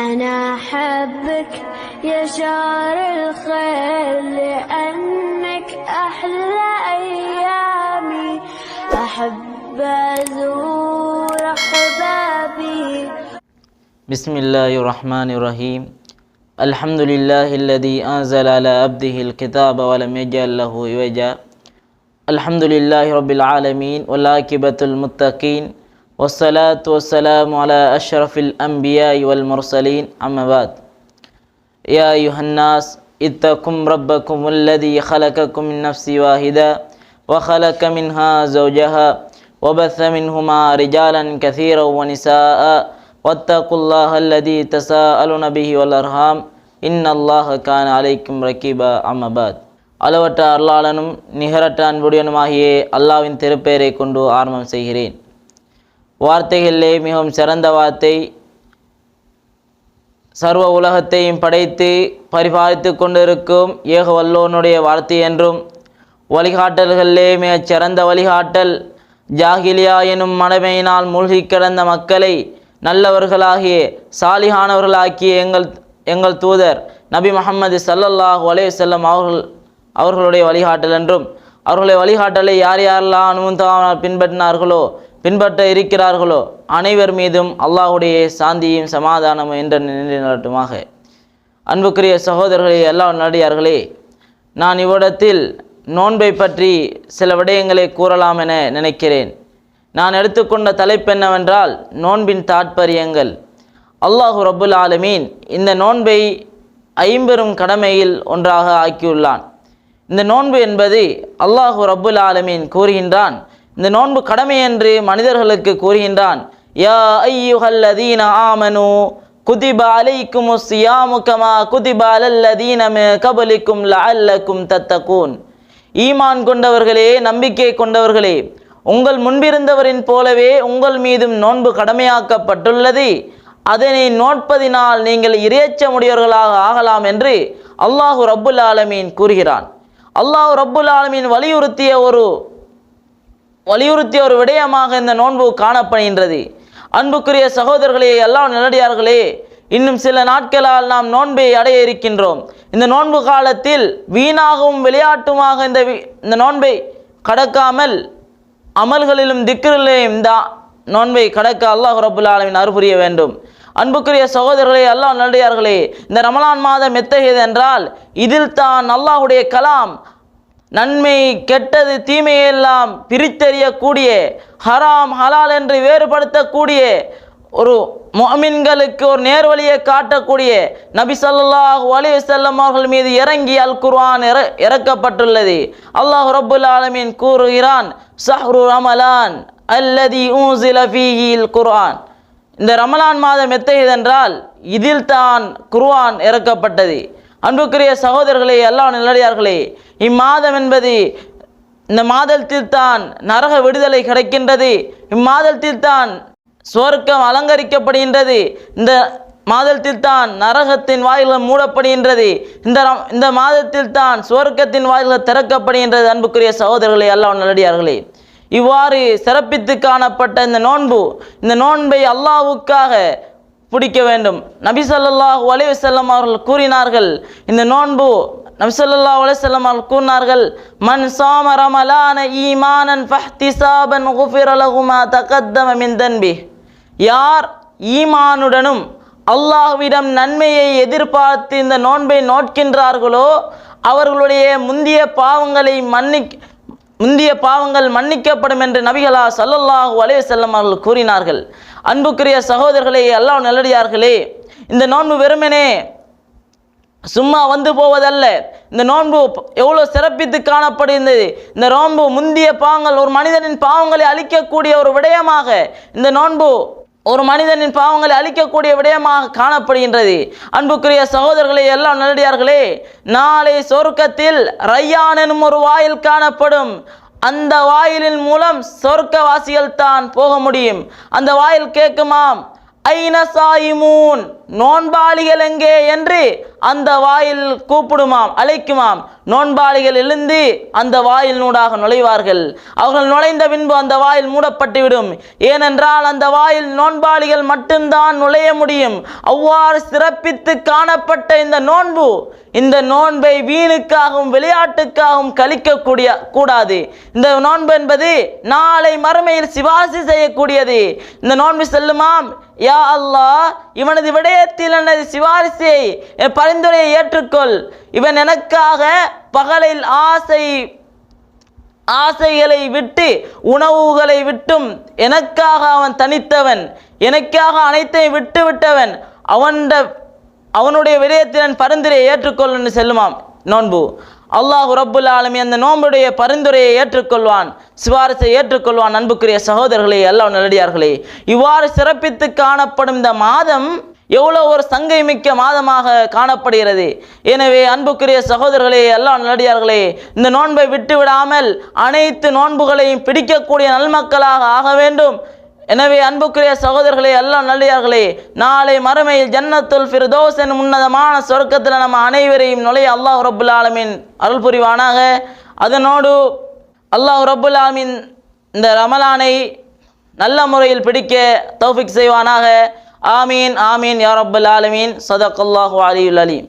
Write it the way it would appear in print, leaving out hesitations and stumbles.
أنا أحبك يا شهر الخير لأنك أحلى أيامي أحب أزور أحبابي. بسم الله الرحمن الرحيم. الحمد لله الذي أنزل على عبده الكتاب ولم يجعل له عوجا. الحمد لله رب العالمين والعاقبة للمتقين والصلاة والسلام على أشرف الأنبياء والمرسلين. أما بعد. يا أيها الناس اتقوا ربكم الذي خلقكم من نفس واحدة وخلق منها زوجها وبث منهما رجالا كثيرا ونساء واتقوا الله الذي تساءلون به والأرحام إن الله كان عليكم رقيبا. أما بعد. அளவற்ற அருளாளனும் நிகரற்ற அன்புடையனுமாகிய அல்லாஹ்வின் திருப்பெயரை கொண்டு ஆரம்பம் செய்கிறேன். வார்த்தைகளிலே மிகவும் சிறந்த வார்த்தை, சர்வ உலகத்தையும் படைத்து பரிபாலித்து கொண்டிருக்கும் ஏக வல்லோனுடைய வார்த்தை என்றும், வழிகாட்டல்களிலே மிகச் சிறந்த வழிகாட்டல், ஜாகிலியா எனும் மடமையினால் மூழ்கி கிடந்த மக்களை நல்லவர்களாகிய சாலிஹானவர்களாக்கிய எங்கள் தூதர் நபி முஹம்மது ஸல்லல்லாஹு அலைஹி வஸல்லம் அவர்களுடைய வழிகாட்டல் என்றும், அவர்களுடைய வழிகாட்டலை யார் யாரெல்லாம் அனுமதியாமல் பின்பற்றினார்களோ பின்பற்ற இருக்கிறார்களோ அனைவர் மீதும் அல்லாஹுடைய சாந்தியும் சமாதானமும் என்ற நிலைநாட்டுமாக. அன்புக்குரிய சகோதரர்களே, எல்லா நல்லடியார்களே, நான் இவ்விடத்தில் நோன்பை பற்றி சில விடயங்களை கூறலாம் என நினைக்கிறேன். நான் எடுத்துக்கொண்ட தலைப்பு என்னவென்றால் நோன்பின் தாற்பயங்கள். அல்லாஹு ரப்புல் ஆலமீன் இந்த நோன்பை ஐம்பெரும் கடமையில் ஒன்றாக ஆக்கியுள்ளான். இந்த நோன்பு என்பது அல்லாஹு ரப்புல் ஆலமீன் கூறுகின்றான், இந்த நோன்பு கடமை என்று மனிதர்களுக்கு கூறுகின்றான். யா அய்யுஹல்லதீன ஆமனு குதிப அலைக்குமுஸ் ஸியாமு கமா குதிப அலல்லதீன மின் கப்லிக்கும் லஅல்லக்கும் தத்தகூன். ஈமான் கொண்டவர்களே, நம்பிக்கை கொண்டவர்களே, உங்கள் முன்பிருந்தவரின் போலவே உங்கள் மீதும் நோன்பு கடமையாக்கப்பட்டுள்ளது, அதனை நோட்பதினால் நீங்கள் இறையச்சமுடையவர்களாக ஆகலாம் என்று அல்லாஹு ரப்புல் ஆலமீன் கூறுகிறான். அல்லாஹு ரப்புல் ஆலமீன் வலியுறுத்திய ஒரு விடயமாக இந்த நோன்பு காணப்படுகின்றது. அன்புக்குரிய சகோதரர்களே, எல்லா நல்லடியார்களே, இன்னும் சில நாட்களால் நாம் நோன்பை அடைய இருக்கின்றோம். இந்த நோன்பு காலத்தில் வீணாகவும் விளையாட்டுமாக இந்த நோன்பை கடக்காமல் அமல்களிலும் திக்ரிலும் இந்த நோன்பை கடக்க அல்லாஹ் ரப்புல் ஆலமீன் அருள் புரிய வேண்டும். அன்புக்குரிய சகோதரர்களே, அல்லாஹ் நல்லடியார்களே, இந்த ரமலான் மாதம் எத்தகையது என்றால் இதில் தான் அல்லாஹுடைய கலாம் நன்மை கெட்டது தீமையெல்லாம் பிரித்தறியக்கூடிய, ஹராம் ஹலால் என்று வேறுபடுத்தக்கூடிய, ஒரு முஃமின்களுக்கு ஒரு நேர்வழியை காட்டக்கூடிய நபி ஸல்லல்லாஹு அலைஹி வஸல்லம் அவர்கள் மீது இறங்கி அல் குர்ஆன் இறக்கப்பட்டுள்ளது. அல்லாஹ் ரப்புல் ஆலமீன் கூறுகிறான், ஷஹ்ரு ரமலான் அல்லதி உன்ஸில ஃபீஹில் குர்ஆன். இந்த ரமலான் மாதம் எத்தகையதென்றால் இதில் தான் குர்ஆன் இறக்கப்பட்டது. அன்புக்குரிய சகோதரர்களே, எல்லா நல்லடியார்களே, இம்மாதம் என்பது இந்த மாதத்தில் தான் நரக விடுதலை கிடைக்கின்றது. இம்மாதத்தில் தான் சுவர்க்கம் அலங்கரிக்கப்படுகின்றது. இந்த மாதத்தில் தான் நரகத்தின் வாயில்கள் மூடப்படுகின்றது. இந்த மாதத்தில் தான் சுவர்க்கத்தின் வாயில்கள் திறக்கப்படுகின்றது. அன்புக்குரிய சகோதரர்களே, எல்லா நல்லடியார்களே, இவ்வாறு சிறப்பித்து காணப்பட்ட இந்த நோன்பை அல்லாஹ்வுக்காக பிடிக்க வேண்டும். நபி ஸல்லல்லாஹு அலைஹி வஸல்லம் அவர்கள் கூறினார்கள், இந்த நோன்பு நபி ஸல்லல்லாஹு அலைஹி வஸல்லம் அவர்கள் கூறினார்கள், மன் ஸாம ரமலான ஈமானன் ஃபஹ்திஸாபன் குஃபிர லஹு மா தகத்தம மின் தன்பி. யார் ஈமானுடனும் அல்லாஹ்விடம் நன்மையை எதிர்பார்த்து இந்த நோன்பை நோட்கின்றார்களோ அவர்களுடைய முந்திய பாவங்கள் மன்னிக்கப்படும் என்று நபிகளா ஸல்லல்லாஹு அலைஹி வஸல்லம் அவர்கள் கூறினார்கள். அன்புக்குரிய சகோதரர்களே, அல்லாஹ் நல்லடியார்களே, இந்த நோன்பு வெறுமனே சும்மா வந்து போவதல்ல. இந்த நோன்பு எவ்வளோ சிறப்பித்து காணப்படுகின்றது. இந்த நோன்பு முந்திய பாவங்கள், ஒரு மனிதனின் பாவங்களை அழிக்கக்கூடிய ஒரு விடயமாக இந்த நோன்பு ஒரு மனிதனின் பாவங்களை அழிக்கக்கூடிய விடயமாக காணப்படுகின்றது. அன்புக்குரிய சகோதரர்களே, எல்லாம் நல்லடியார்களே, நாளை சொர்க்கத்தில் ரய்யான் எனும் ஒரு வாயில் காணப்படும். அந்த வாயிலின் மூலம் சொர்க்கவாசிகள் தான் போக முடியும். அந்த வாயில் கேட்குமாம், ஐன சாயிமூன், நோன்பாளிகள் எங்கே என்று அந்த வாயில் கூப்பிடுமாம், அழைக்குமாம். நோன்பாளிகள் எழுந்து அந்த வாயிலினூடாக நுழைவார்கள். அவர்கள் நுழைந்த பின்பு அந்த வாயில் மூடப்பட்டுவிடும். ஏனென்றால் அந்த வாயில் நோன்பாளிகள் மட்டும்தான் நுழைய முடியும். அவ்வாறு சிறப்பித்து காணப்பட்ட இந்த நோன்பை வீணுக்காகவும் விளையாட்டுக்காகவும் கழிக்கக்கூடிய கூடாது. இந்த நோன்பு என்பது நாளை மறுமையில் சிபாரிசு செய்யக்கூடியது. இந்த நோன்பு செல்லுமாம், யா அல்லாஹ், இவனது விடயத்தில் எனது சிபாரிசை பரிந்துரையை ஏற்றுக்கொள். இவன் எனக்காக பகலில் ஆசைகளை விட்டு உணவுகளை விட்டும் எனக்காக அவன் தனித்தவன், எனக்காக அனைத்தையும் விட்டு விட்டவன், அவனுடைய விடயத்தின் பரிந்துரையை ஏற்றுக்கொள் என்று செல்லுமாம் நோன்பு. அல்லாஹ் ரப்புல் ஆலமீன் அந்த நோன்புடைய பரிந்துரையை ஏற்றுக்கொள்வான், சிபாரிசை ஏற்றுக்கொள்வான். அன்புக்குரிய சகோதரர்களே, அல்லாஹ் நல்லடியார்களே, இவ்வாறு சிறப்பித்து காணப்படும் இந்த மாதம் எவ்வளோ ஒரு சங்கை மிக்க மாதமாக காணப்படுகிறது. எனவே அன்புக்குரிய சகோதரர்களே, அல்லாஹ் நல்லடியார்களே, இந்த நோன்பை விட்டு விடாமல் அனைத்து நோன்புகளையும் பிடிக்கக்கூடிய நல்மக்களாக ஆக வேண்டும். எனவே அன்புக்குரிய சகோதரர்களே, அல்லாஹ் நல்லடியார்களே, நாளை மறுமையில் ஜன்னத்துல் ஃபிர்தௌஸ் என்னும் உன்னதமான சொர்க்கத்தில் நம்ம அனைவரையும் நுழைய அல்லாஹ் ரப்புல் ஆலமீன் அருள் புரிவானாக. அதனோடு அல்லாஹ் ரப்புல் ஆலமீன் இந்த ரமலானை நல்ல முறையில் பிடிக்க தௌஃபீக் செய்வானாக. ஆமீன் ஆமீன் யா ரப்பல் ஆலமீன். ஸதகல்லாஹு அலியுல் அலீம்.